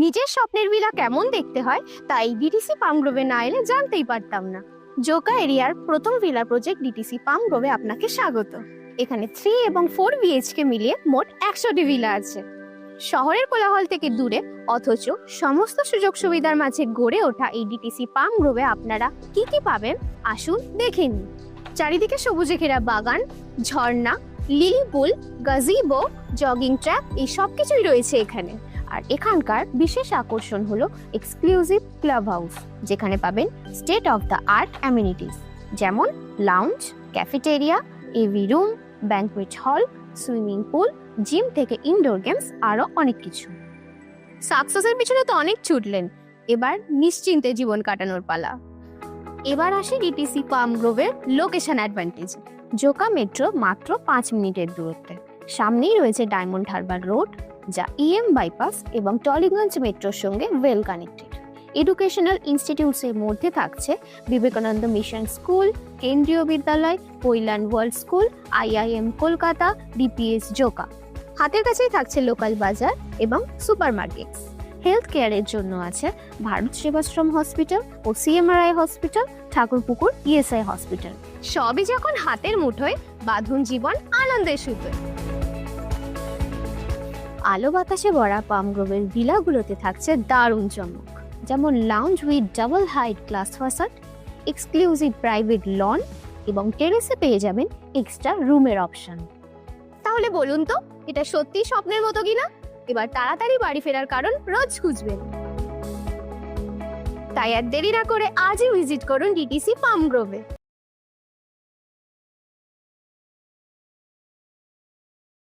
নিজের স্বপ্নের ভিলা কেমন দেখতে হয় তাই ডিটিসি পাম গ্রোভে না এলে জানতেই পারতাম না। জোকা এরিয়ার প্রথম ভিলা প্রজেক্ট ডিটিসি পাম গ্রোভে আপনাকে স্বাগত। এখানে 3 এবং 4 বিএইচকে মিলিয়ে মোট 100টি ভিলা আছে। শহরের কোলাহল থেকে দূরে অথচ সমস্ত সুযোগ সুবিধার মাঝে গড়ে ওঠা এই ডিটিসি পাম গ্রোভে আপনারা কি কি পাবেন আসুন দেখে নিন। চারিদিকে সবুজে ঘেরা বাগান, ঝর্ণা, লিলি পুল, গাজিবো, জগিং ট্র্যাক এই সব কিছুই রয়েছে এখানে। আর এখানকার বিশেষ আকর্ষণ হলো এক্সক্লুসিভ ক্লাব হাউস, যেখানে পাবেন state of the art amenities যেমন lounge, cafeteria, AV room, banquet hall, swimming pool, gym থেকে ইনডোর গেমস আরো অনেক কিছু। সাকসেসের পিছনে তো অনেক ছুটলেন, এবার নিশ্চিন্তে জীবন কাটানোর পালা। এবার আসে ডিটিসি পাম গ্রোভের লোকেশন অ্যাডভান্টেজ। জোকা মেট্রো মাত্র 5 মিনিটের দূরত্বে। সামনেই রয়েছে ডায়মন্ড হারবার রোড, যা ইএম বাইপাস এবং টলিগঞ্জ মেট্রোর সঙ্গে ওয়েল কানেক্টেড। এডুকেশনাল ইনস্টিটিউটস এর মধ্যে থাকছে বিবেকানন্দ মিশন স্কুল, কেন্দ্রীয় বিদ্যালয়, Kailan world school, IIM Kolkata, DPS Joka. হাতের কাছেই থাকছে লোকাল বাজার এবং সুপারমার্কেটস। হেলথ কেয়ারের জন্য আছে ভারত সেবাশ্রম হসপিটাল ও CMRI hospital, Thakurpukur ESI hospital. সবই যখন হাতের মুঠোয়, বাঁধুন জীবন আনন্দের সুতোয়। আলো বাতাসে ভরা পাম গ্রোভের ভিলাগুলোতে থাকছে দারুণ চমক, যেমন lounge with double height glass facade, exclusive private lawn এবং টেরেসে পেয়ে যাবেন এক্সট্রা রুমের অপশন। তাহলে বলুন তো, এটা সত্যি স্বপ্নের মতো কিনা? এবার তাড়াতাড়ি বাড়ি ফেরার কারণ রোজ খুঁজবেন। তাই আর দেরি না করে আজই ভিজিট করুন ডিটিসি পাম গ্রোভে।